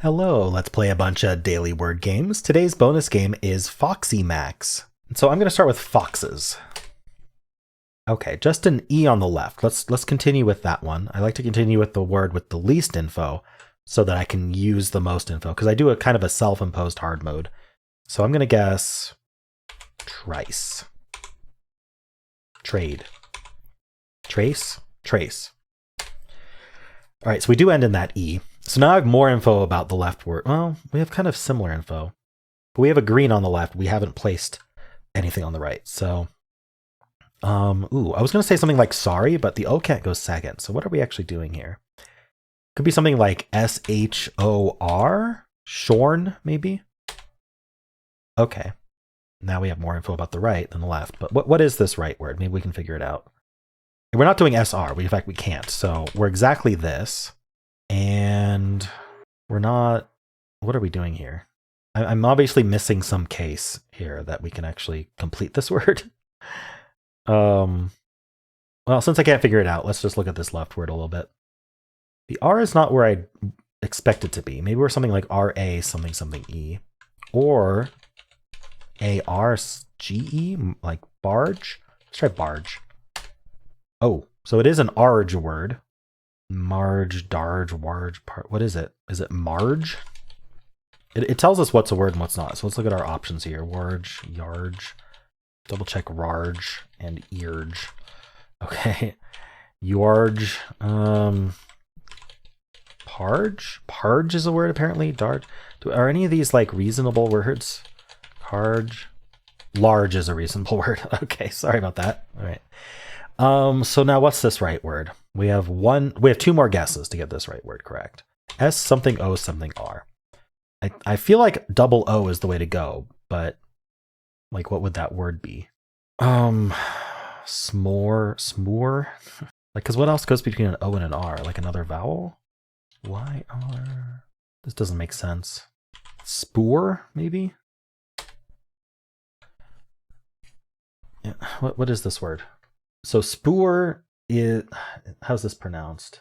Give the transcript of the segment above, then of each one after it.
Hello, let's play a bunch of daily word games. Today's bonus game is FoxiMax. So I'm going to start with foxes. Okay, just an E on the left. Let's continue with that one. I like to continue with the word with the least info so that I can use the most info, because I do a kind of a self-imposed hard mode. So I'm going to guess trice. Trade. Trace. Trace. All right, so we do end in that E. So now I have more info about the left word. Well, we have kind of similar info. But we have a green on the left. We haven't placed anything on the right. So, ooh, I was going to say something like sorry, but the O can't go second. So what are we actually doing here? Could be something like S-H-O-R? Shorn, maybe? Okay. Now we have more info about the right than the left. But what is this right word? Maybe we can figure it out. We're not doing SR. In fact, we can't. So we're exactly this. And we're not... What are we doing here? I'm obviously missing some case here that we can actually complete this word. Well, since I can't figure it out, let's just look at this left word a little bit. The R is not where I expect it to be. Maybe we're something like RA something something E. Or ARGE, like barge. Let's try barge. Oh, so it is an arge word. Marge, darge, warge, what is it? Is it marge? It tells us what's a word and what's not. So let's look at our options here. Warge, yarge, double check rarge, and earge. Okay. Yarge, parge? Parge is a word apparently. Dart. Are any of these like reasonable words? Carge. Large is a reasonable word. Okay, sorry about that. All right. So now what's this right word? We have two more guesses to get this right word correct. S something O something R. I feel like double O is the way to go, but like what would that word be? Smore. Like, cause what else goes between an O and an R? Like another vowel? Y-R. This doesn't make sense. Spoor, maybe? Yeah, what is this word? So spoor is, how's this pronounced?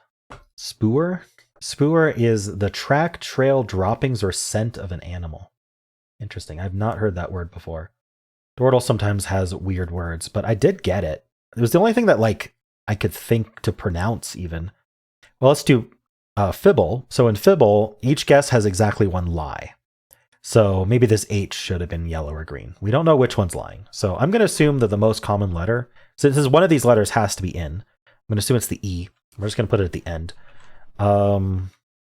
Spoor? Spoor is the track, trail, droppings, or scent of an animal. Interesting. I've not heard that word before. Dordle sometimes has weird words, but I did get it. It was the only thing that like I could think to pronounce even. Well, let's do Fibble. So in Fibble, each guess has exactly one lie. So maybe this H should have been yellow or green. We don't know which one's lying. So I'm going to assume that the most common letter, since one of these letters has to be in, I'm going to assume it's the E. We're just going to put it at the end.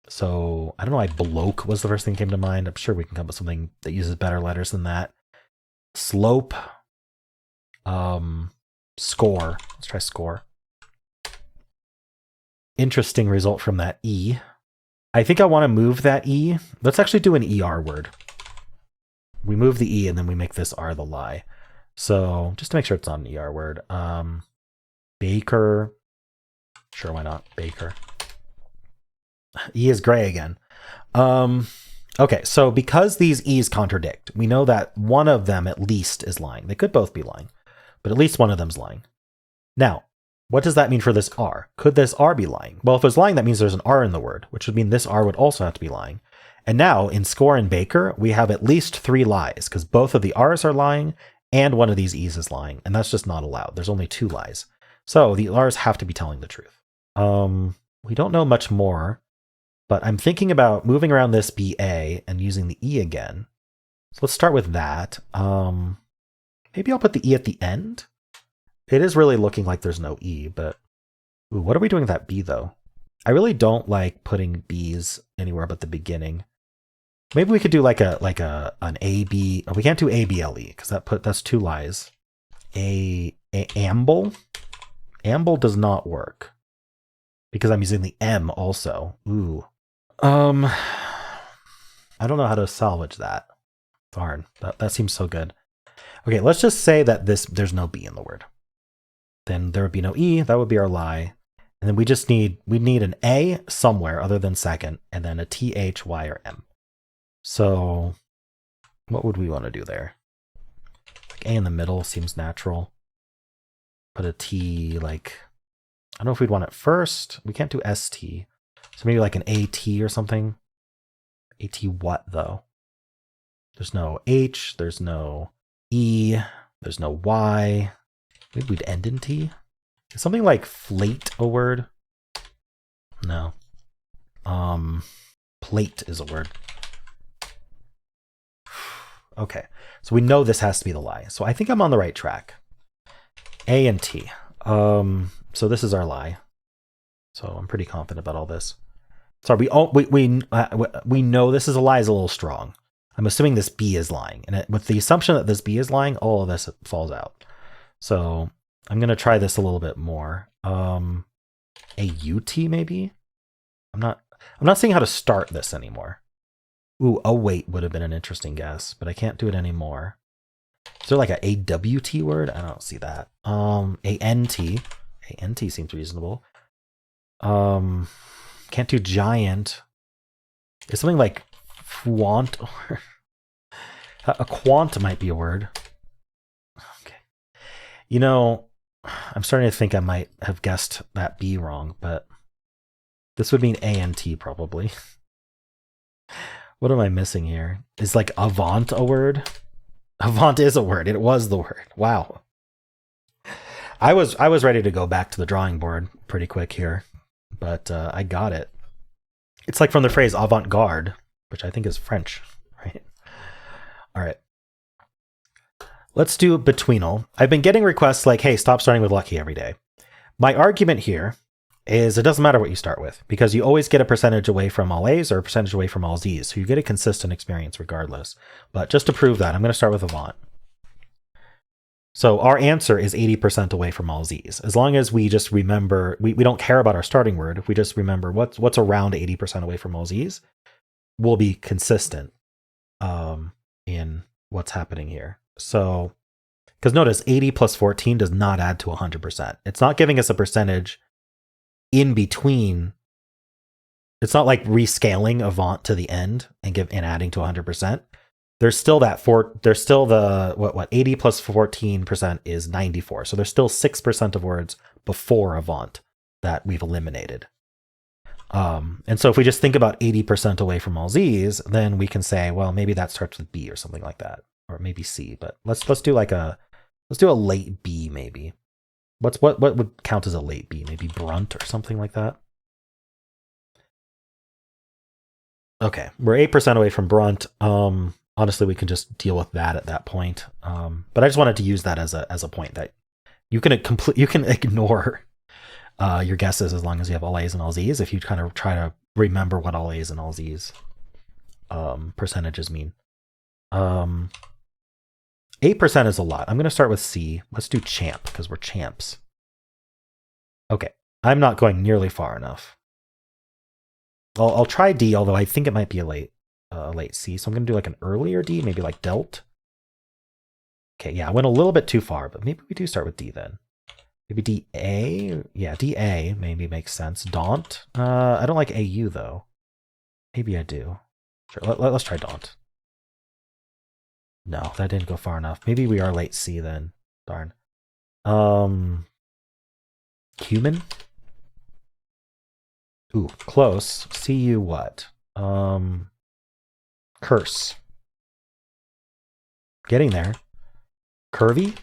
So I don't know why bloke was the first thing that came to mind. I'm sure we can come up with something that uses better letters than that. Slope. Score. Let's try score. Interesting result from that E. I think I want to move that E. Let's actually do an ER word. We move the E and then we make this R the lie. So just to make sure it's not an ER word. Baker. Sure, why not? Baker. E is gray again. Okay, so because these E's contradict, we know that one of them at least is lying. They could both be lying, but at least one of them's lying. Now, what does that mean for this R? Could this R be lying? Well, if it's lying, that means there's an R in the word, which would mean this R would also have to be lying. And now, in score and baker, we have at least 3 lies, because both of the R's are lying, and one of these E's is lying, and that's just not allowed. There's only 2 lies. So the R's have to be telling the truth. We don't know much more, but I'm thinking about moving around this BA and using the E again. So let's start with that. Maybe I'll put the E at the end. It is really looking like there's no E, but ooh, what are we doing with that B though? I really don't like putting B's anywhere but the beginning. Maybe we could do like an AB. Oh, we can't do ABLE because that's 2 lies. Amble. Amble does not work because I'm using the M also. Ooh. I don't know how to salvage that. Darn, that seems so good. Okay, let's just say that there's no B in the word. Then there would be no E, that would be our lie. And then we need an A somewhere other than second, and then a T, H, Y, or M. So what would we want to do there? Like A in the middle seems natural. Put a T like, I don't know if we'd want it first. We can't do ST. So maybe like an AT or something. AT what, though? There's no H, there's no E, there's no Y. Maybe we'd end in T? Is something like flate a word? No. Plate is a word. Okay, so we know this has to be the lie. So I think I'm on the right track. A and T. So this is our lie. So I'm pretty confident about all this. Sorry, we know this is a lie is a little strong. I'm assuming this B is lying, and with the assumption that this B is lying, all of this falls out. So I'm gonna try this a little bit more. A UT maybe. I'm not seeing how to start this anymore. Ooh, a wait would have been an interesting guess, but I can't do it anymore. Is there like a AWT word? I don't see that. ANT. ANT seems reasonable. Can't do giant. Is something like quant or a quant might be a word. Okay. You know, I'm starting to think I might have guessed that B wrong, but this would mean ANT probably. What am I missing here? Is like avant a word? Avant is a word. It was the word. Wow. I was ready to go back to the drawing board pretty quick here, but I got it. It's like from the phrase avant-garde, which I think is French, right? All right. Let's do Betweenle. I've been getting requests like, hey, stop starting with lucky every day. My argument here is it doesn't matter what you start with, because you always get a percentage away from all A's or a percentage away from all Z's. So you get a consistent experience regardless. But just to prove that, I'm going to start with Avant. So our answer is 80% away from all Z's. As long as we just remember, we don't care about our starting word. If we just remember what's around 80% away from all Z's, we'll be consistent in what's happening here. So, because notice 80 plus 14 does not add to 100%. It's not giving us a percentage in between. It's not like rescaling Avant to the end and adding to 100%. There's still there's still the what 80 plus 14% is 94. So there's still 6% of words before Avant that we've eliminated. And so if we just think about 80% away from all Z's, then we can say, well, maybe that starts with B or something like that, or maybe C. But let's do a late B maybe. What would count as a late B? Maybe Brunt or something like that. Okay, we're 8% away from Brunt. Honestly, we can just deal with that at that point. But I just wanted to use that as a point that you can ignore your guesses as long as you have all A's and all Z's. If you kind of try to remember what all A's and all Z's percentages mean. 8% is a lot. I'm going to start with C. Let's do champ because we're champs. Okay, I'm not going nearly far enough. I'll try D, although I think it might be a late C. So I'm going to do like an earlier D, maybe like Delt. Okay, yeah, I went a little bit too far, but maybe we do start with D then. Maybe DA? Yeah, DA maybe makes sense. Daunt? I don't like AU though. Maybe I do. Sure, let's try Daunt. No, that didn't go far enough. Maybe we are late C then. Darn. Human? Ooh, close. CU what? Curse. Getting there. Curvy?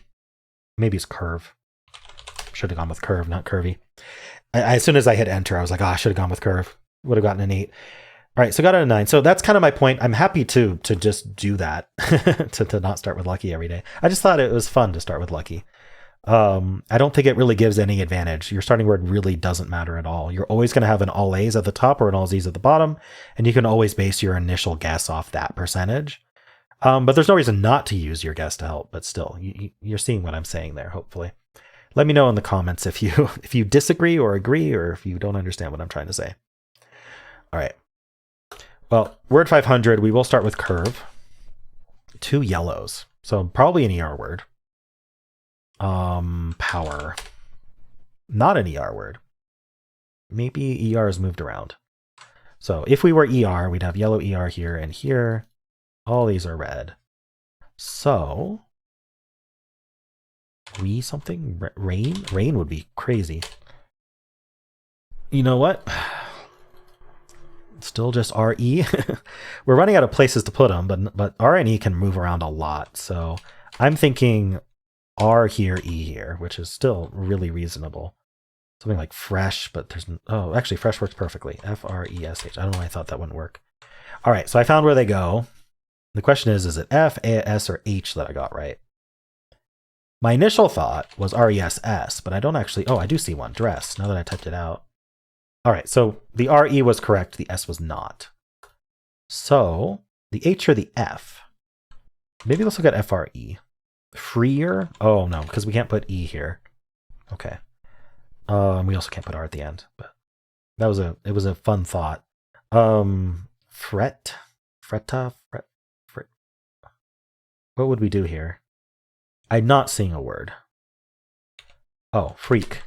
Maybe it's curve. Should have gone with curve, not curvy. As soon as I hit enter, I was like, I should have gone with curve. Would have gotten an 8. All right, so got a 9. So that's kind of my point. I'm happy to just do that, to not start with lucky every day. I just thought it was fun to start with lucky. I don't think it really gives any advantage. Your starting word really doesn't matter at all. You're always going to have an all A's at the top or an all Z's at the bottom, and you can always base your initial guess off that percentage. But there's no reason not to use your guess to help, but still, you're seeing what I'm saying there, hopefully. Let me know in the comments if you disagree or agree, or if you don't understand what I'm trying to say. All right. Well, word 500, we will start with curve. 2 yellows. So probably an ER word. Power. Not an ER word. Maybe ER is moved around. So if we were ER, we'd have yellow ER here and here. All these are red. So something? Rain? Rain would be crazy. You know what? Still just RE. We're running out of places to put them, but R and E can move around a lot. So I'm thinking R here, E here, which is still really reasonable. Something like fresh, but there's... Oh, actually, fresh works perfectly. F-R-E-S-H. I don't know why I thought that wouldn't work. All right, so I found where they go. The question is it F, A, S, or H that I got right? My initial thought was R-E-S-S, but I don't actually... Oh, I do see one. Dress, now that I typed it out. All right, so the R-E was correct. The S was not. So the H or the F? Maybe let's look at F-R-E. Freer? Oh, no, because we can't put E here. Okay. We also can't put R at the end, but it was a fun thought. Fret? Fretta? Fret? What would we do here? I'm not seeing a word. Oh, freak.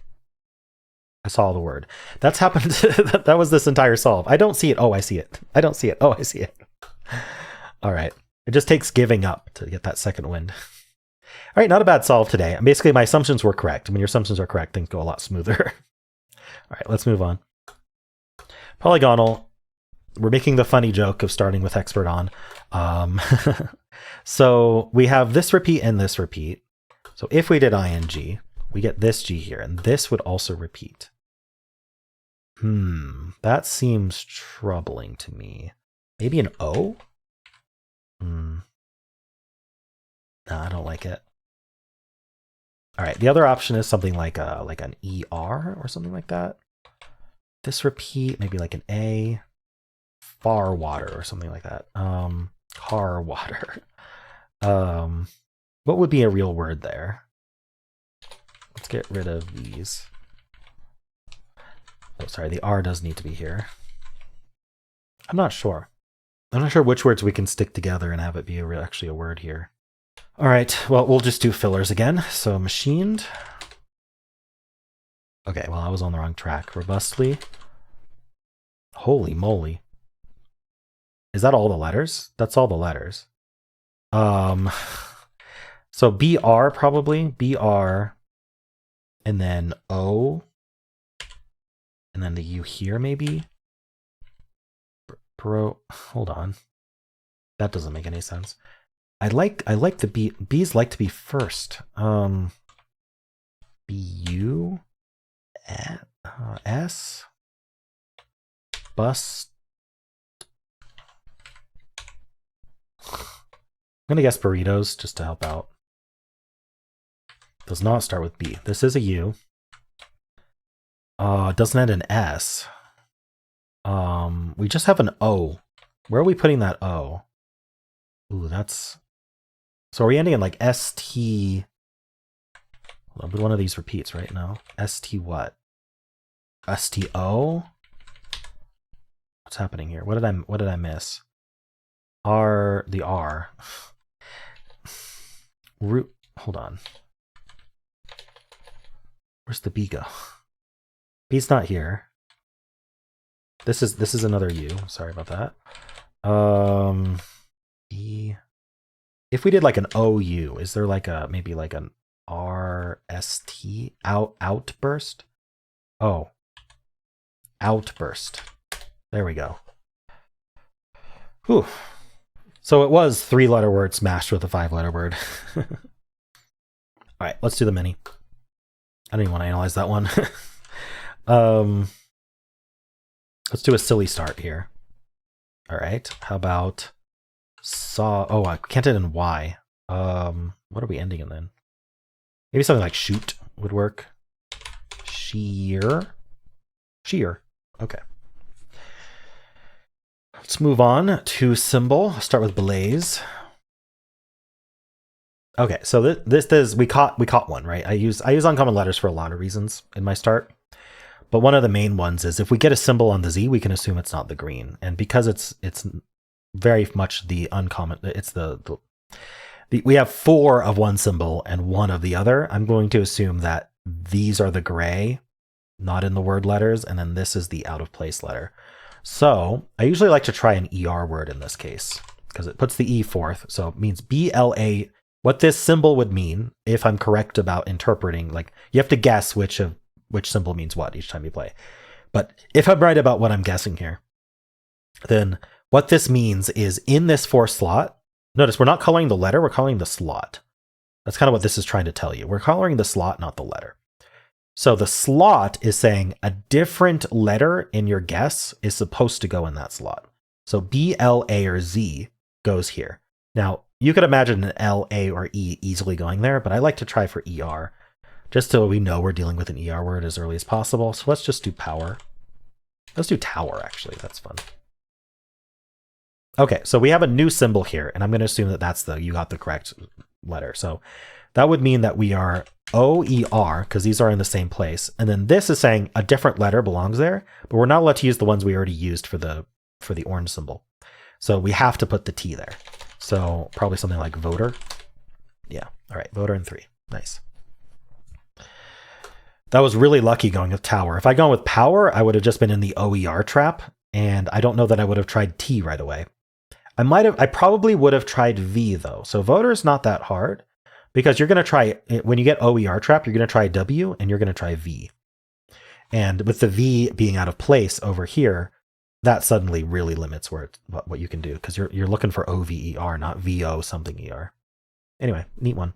I saw the word. That's happened. That was this entire solve. I don't see it. Oh, I see it. I don't see it. Oh, I see it. All right. It just takes giving up to get that second wind. All right, not a bad solve today. Basically, my assumptions were correct. When your assumptions are correct, things go a lot smoother. All right, let's move on. Polygonle. We're making the funny joke of starting with expert on. So we have this repeat and this repeat. So if we did ing, we get this G here, and this would also repeat. That seems troubling to me. Maybe an O? No, I don't like it. All right, the other option is something like an ER or something like that. This repeat, maybe like an A. Far water or something like that. Car water. What would be a real word there? Let's get rid of these. Oh, sorry, the R does need to be here. I'm not sure. I'm not sure which words we can stick together and have it be actually a word here. All right, well, we'll just do fillers again. So machined. Okay, well, I was on the wrong track. Robustly. Holy moly. Is that all the letters? That's all the letters. So BR probably. BR. And then O. And then the U here maybe. Bro, hold on. That doesn't make any sense. I like the B. B's like to be first. BU. S. Bust. I'm going to guess burritos just to help out. Does not start with B. This is a U. Doesn't end in S. We just have an O. Where are we putting that O? Ooh, that's... So are we ending in like ST... Hold on, but one of these repeats right now. ST what? STO? What's happening here? What did I miss? The R. Root. Hold on. Where's the B go? B's not here. This is another U. Sorry about that. B. If we did like an OU, is there like a maybe like an RST outburst? Oh. Outburst. There we go. Whew. So it was 3-letter word smashed with a 5-letter word. All right, let's do the mini. I don't even want to analyze that one. Let's do a silly start here. All right, how about saw? Oh, I can't end in Y. What are we ending in then? Maybe something like shoot would work. Shear. Okay. Let's move on to symbol. I'll start with blaze. Okay, so this is we caught one, right? I use uncommon letters for a lot of reasons in my start. But one of the main ones is if we get a symbol on the Z, we can assume it's not the green. And because it's very much the uncommon, it's we have 4 of one symbol and 1 of the other. I'm going to assume that these are the gray, not in the word letters, and then this is the out of place letter. So I usually like to try an ER word in this case because it puts the E fourth. So it means BLA. What this symbol would mean, if I'm correct about interpreting, like you have to guess which symbol means what each time you play. But if I'm right about what I'm guessing here, then what this means is in this for slot, notice we're not coloring the letter, we're coloring the slot. That's kind of what this is trying to tell you. We're coloring the slot, not the letter. So the slot is saying a different letter in your guess is supposed to go in that slot. So B, L, A, or Z goes here. Now, you could imagine an L, A, or E easily going there, but I like to try for ER, just so we know we're dealing with an ER word as early as possible. So let's just do power. Let's do tower, actually. That's fun. Okay, so we have a new symbol here, and I'm going to assume that that's you got the correct letter. So that would mean that we are OER, because these are in the same place. And then this is saying a different letter belongs there, but we're not allowed to use the ones we already used for the orange symbol. So we have to put the T there. So probably something like voter. Yeah, all right, voter in 3. Nice. That was really lucky going with tower. If I'd gone with power, I would have just been in the OER trap, and I don't know that I would have tried T right away. I probably would have tried V though. So voter is not that hard because you're going to try, when you get OER trap, you're going to try W and you're going to try V. And with the V being out of place over here, that suddenly really limits what you can do because you're looking for OVER, not VO something ER. Anyway, neat one.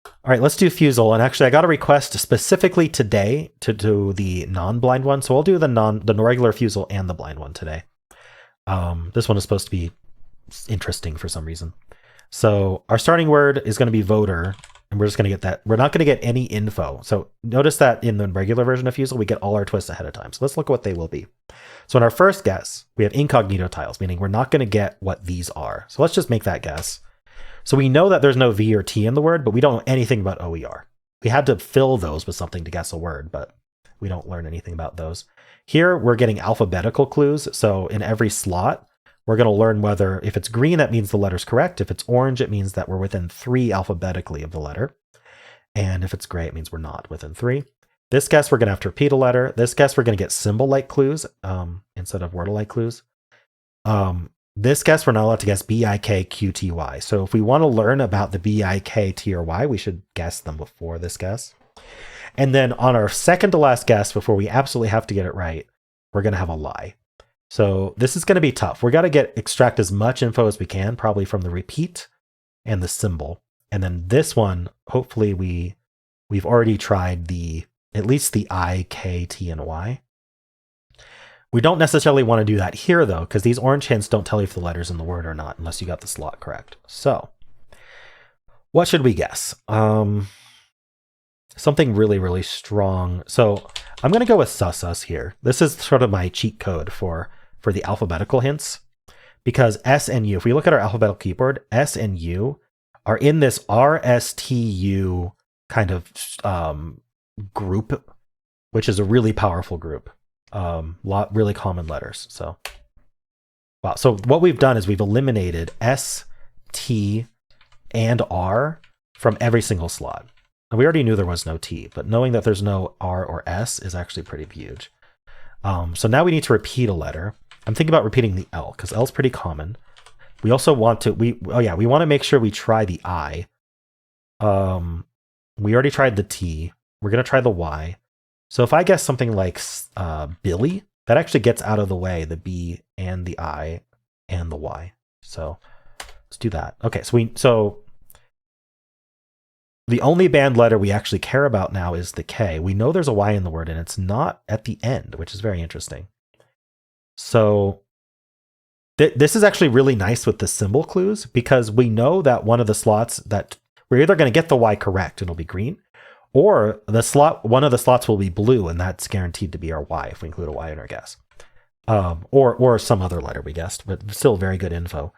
All right, let's do Fusele. And actually, I got a request specifically today to do the non-blind one. So we'll do the regular Fusele and the blind one today. This one is supposed to be interesting for some reason. So our starting word is going to be voter, and we're just going to get that. We're not going to get any info. So notice that in the regular version of Fusele, we get all our twists ahead of time. So let's look at what they will be. So in our first guess, we have incognito tiles, meaning we're not going to get what these are. So let's just make that guess. So we know that there's no V or T in the word, but we don't know anything about OER. We had to fill those with something to guess a word, but we don't learn anything about those. Here, we're getting alphabetical clues. So in every slot, we're going to learn whether, if it's green, that means the letter's correct. If it's orange, it means that we're within 3 alphabetically of the letter. And if it's gray, it means we're not within 3. This guess, we're going to have to repeat a letter. This guess, we're going to get Symble-like clues instead of Wordle-like clues. This guess, we're not allowed to guess B-I-K-Q-T-Y. So if we want to learn about the B-I-K-T or Y, we should guess them before this guess. And then on our second to last guess, before we absolutely have to get it right, we're going to have a lie. So this is going to be tough. We got to extract as much info as we can, probably from the repeat and the symbol. And then this one, hopefully we've already tried at least the I, K, T, and Y. We don't necessarily want to do that here though, because these orange hints don't tell you if the letter's in the word or not, unless you got the slot correct. So what should we guess? Something really, really strong. So I'm going to go with sus here. This is sort of my cheat code for the alphabetical hints, because S and U, if we look at our alphabetical keyboard, S and U are in this RSTU kind of group, which is a really powerful group. Really common letters. So, wow. So what we've done is we've eliminated S, T, and R from every single slot. And we already knew there was no T, but knowing that there's no R or S is actually pretty huge. So now we need to repeat a letter. I'm thinking about repeating the L because L is pretty common. We also want to, we want to make sure we try the I. We already tried the T. We're going to try the Y. So if I guess something like Billy, that actually gets out of the way, the B and the I and the Y. So let's do that. Okay, so the only banned letter we actually care about now is the K. We know there's a Y in the word and it's not at the end, which is very interesting. So this is actually really nice with the symbol clues because we know that one of the slots that we're either going to get the Y correct and it'll be green, or one of the slots will be blue and that's guaranteed to be our Y if we include a Y in our guess. Or some other letter we guessed, but still very good info.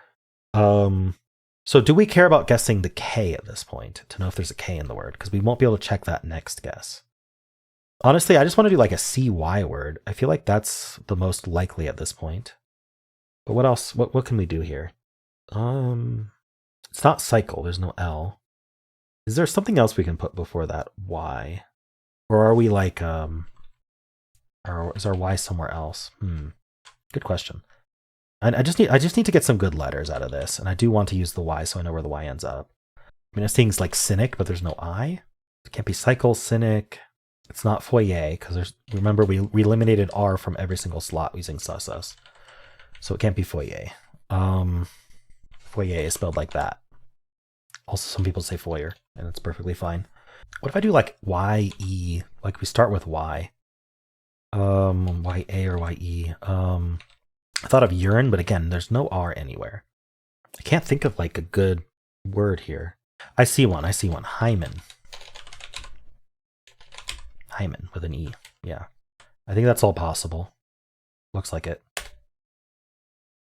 So do we care about guessing the K at this point to know if there's a K in the word? Because we won't be able to check that next guess. Honestly, I just want to do like a CY word. I feel like that's the most likely at this point. But what else? What can we do here? It's not cycle. There's no L. Is there something else we can put before that Y? Or are we like, or is our Y somewhere else? Good question. And I just need to get some good letters out of this. And I do want to use the Y so I know where the Y ends up. I mean, it's things like cynic, but there's no I. It can't be cycle, cynic. It's not foyer, because remember we eliminated R from every single slot using sus. So it can't be foyer. Foyer is spelled like that. Also, some people say foyer, and it's perfectly fine. What if I do like Y-E? Like we start with Y. Y-A or Y-E. I thought of urine, but again, there's no R anywhere. I can't think of like a good word here. I see one. Hymen. Hymen with an E. Yeah. I think that's all possible. Looks like it.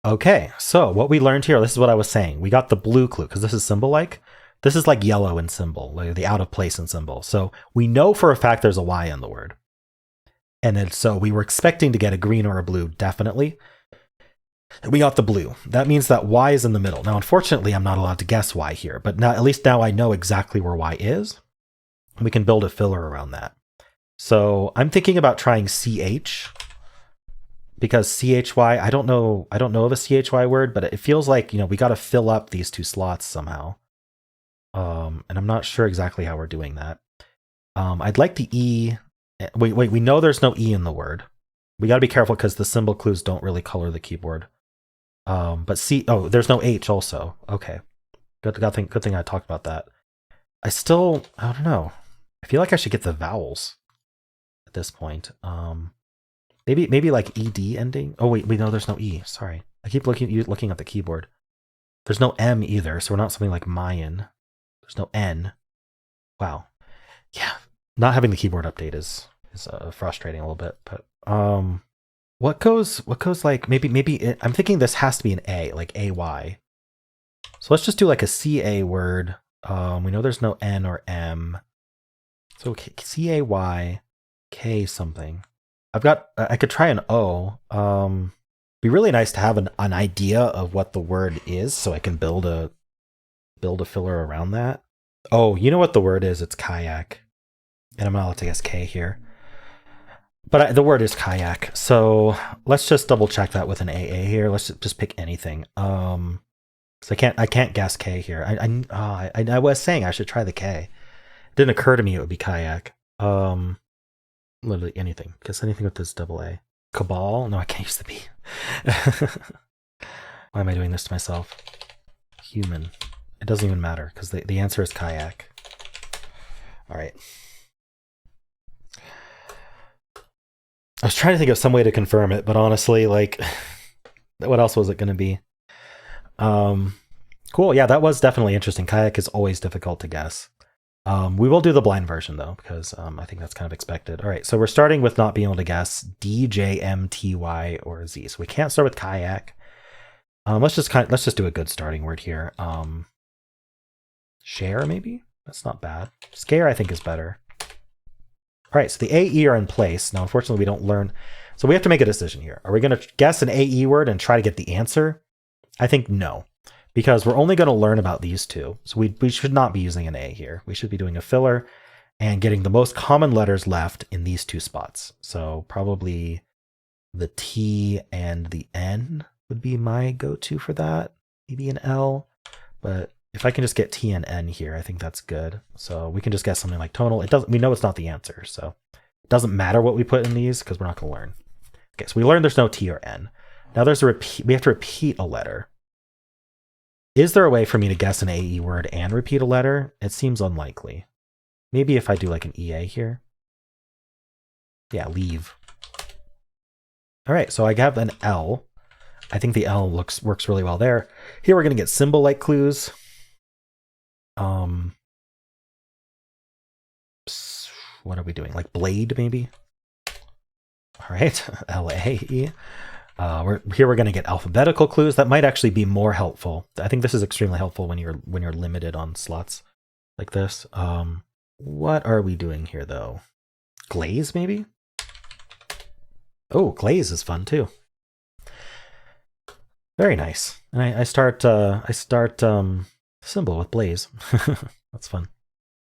Okay, so what we learned here, this is what I was saying. We got the blue clue, because this is Symble-like. This is like yellow in Symble, like the out of place in Symble. So we know for a fact there's a Y in the word. And then so we were expecting to get a green or a blue, definitely. And we got the blue. That means that Y is in the middle. Now, unfortunately, I'm not allowed to guess Y here, but now, at least now I know exactly where Y is. And we can build a filler around that. So I'm thinking about trying CH. Because CHY, I don't know of a CHY word, but it feels like, we got to fill up these two slots somehow. And I'm not sure exactly how we're doing that. I'd like the E. Wait, we know there's no E in the word. We got to be careful because the symbol clues don't really color the keyboard. But there's no H also. Okay. Good thing I talked about that. I don't know. I feel like I should get the vowels at this point. Maybe like ED ending. Oh wait, no, there's no E. Sorry, I keep looking at the keyboard. There's no M either, so we're not something like Mayan. There's no N. Wow. Yeah, not having the keyboard update is frustrating a little bit. But what goes like maybe I'm thinking this has to be an A, like AY. So let's just do like a CA word. We know there's no N or M. So CAY, K something. I could try an O. Be really nice to have an idea of what the word is, so I can build a filler around that. Oh, you know what the word is? It's kayak, and I'm not allowed to guess K here. But the word is kayak, so let's just double check that with an AA here. Let's just pick anything. So I can't guess K here. I was saying I should try the K. It didn't occur to me it would be kayak. Literally anything. Guess anything with this double A. Cabal? No, I can't use the B. Why am I doing this to myself? Human. It doesn't even matter because the answer is kayak. All right. I was trying to think of some way to confirm it, but honestly, like, what else was it going to be? Cool. Yeah, that was definitely interesting. Kayak is always difficult to guess. We will do the blind version though, because I think that's kind of expected. All right, so we're starting with not being able to guess D, J, M, T, Y, or Z. So we can't start with kayak. Let's just do a good starting word here. Share maybe? That's not bad. Scare I think is better. All right, so the AE are in place. Now, unfortunately, we don't learn. So we have to make a decision here. Are we going to guess an AE word and try to get the answer? I think no. Because we're only going to learn about these two. So we should not be using an A here. We should be doing a filler and getting the most common letters left in these two spots. So probably the T and the N would be my go-to for that. Maybe an L. But if I can just get T and N here, I think that's good. So we can just guess something like tonal. We know it's not the answer. So it doesn't matter what we put in these because we're not going to learn. Okay, so we learned there's no T or N. Now there's a repeat. We have to repeat a letter. Is there a way for me to guess an AE word and repeat a letter? It seems unlikely. Maybe if I do like an EA here. Yeah, leave. All right, so I have an L. I think the L works really well there. Here we're going to get symbol-like clues. What are we doing? Like blade, maybe? All right, L-A-E. We're going to get alphabetical clues. That might actually be more helpful. I think this is extremely helpful when you're limited on slots like this. What are we doing here though? Glaze maybe? Oh, glaze is fun too. Very nice. And I start Symble with blaze. That's fun.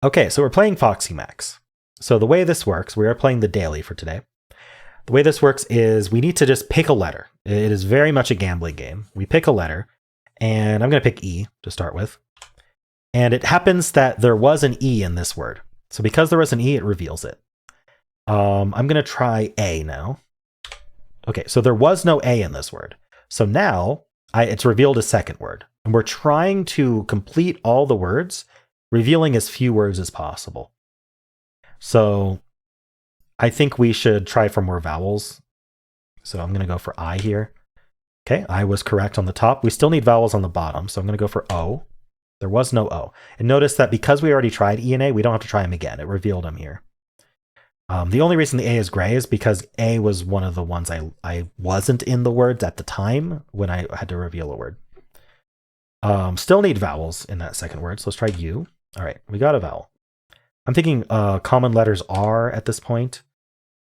Okay, so we're playing FoxiMax. So the way this works, we are playing the daily for today. The way this works is we need to just pick a letter. It is very much a gambling game. We pick a letter, and I'm going to pick E to start with. And it happens that there was an E in this word. So because there was an E, it reveals it. I'm going to try A now. Okay, so there was no A in this word. So now it's revealed a second word. And we're trying to complete all the words, revealing as few words as possible. So I think we should try for more vowels. So I'm going to go for I here. Okay, I was correct on the top. We still need vowels on the bottom, so I'm going to go for O. There was no O. And notice that because we already tried E and A, we don't have to try them again. It revealed them here. The only reason the A is gray is because A was one of the ones I wasn't in the words at the time when I had to reveal a word. Still need vowels in that second word, so let's try U. All right, we got a vowel. I'm thinking common letters R at this point.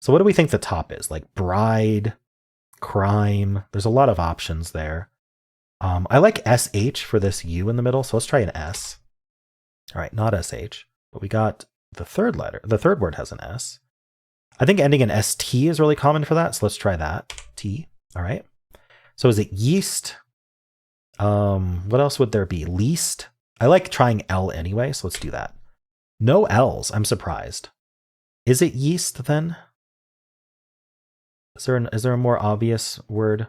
So what do we think the top is? Like bride, crime. There's a lot of options there. I like SH for this U in the middle, so let's try an S. All right, not SH, but we got the third letter. The third word has an S. I think ending in ST is really common for that, so let's try that. T. All right. So is it yeast? What else would there be? Least? I like trying L anyway, so let's do that. No L's. I'm surprised. Is it yeast then? Is there a more obvious word?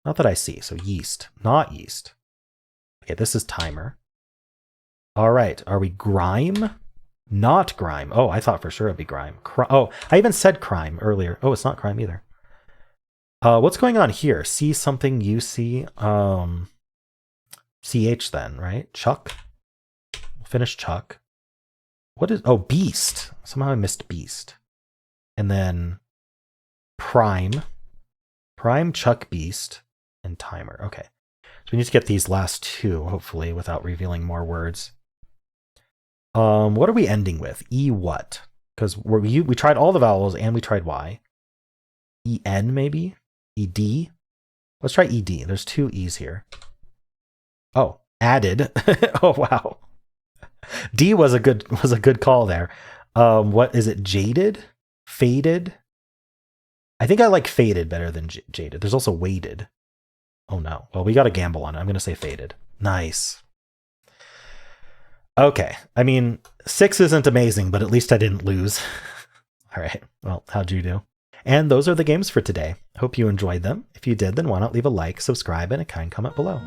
Not that I see. So yeast, not yeast. Okay, this is timer. All right. Are we grime? Not grime. Oh, I thought for sure it'd be grime. Oh, I even said crime earlier. Oh, it's not crime either. What's going on here? See something you see? CH then, right? Chuck. We'll finish Chuck. What is, oh, beast. Somehow I missed beast. And then prime. Prime, Chuck, beast, and timer. Okay. So we need to get these last two, hopefully, without revealing more words. What are we ending with? E what? Because we tried all the vowels and we tried Y. EN maybe? ED? Let's try ED. There's two E's here. Oh, added. Oh wow. D was a good call there. What is it? Jaded? Faded? I think I like faded better than jaded. There's also weighted. Oh no. Well, we got to gamble on it. I'm going to say faded. Nice. Okay. I mean, 6 isn't amazing, but at least I didn't lose. All right. Well, how'd you do? And those are the games for today. Hope you enjoyed them. If you did, then why not leave a like, subscribe, and a kind comment below.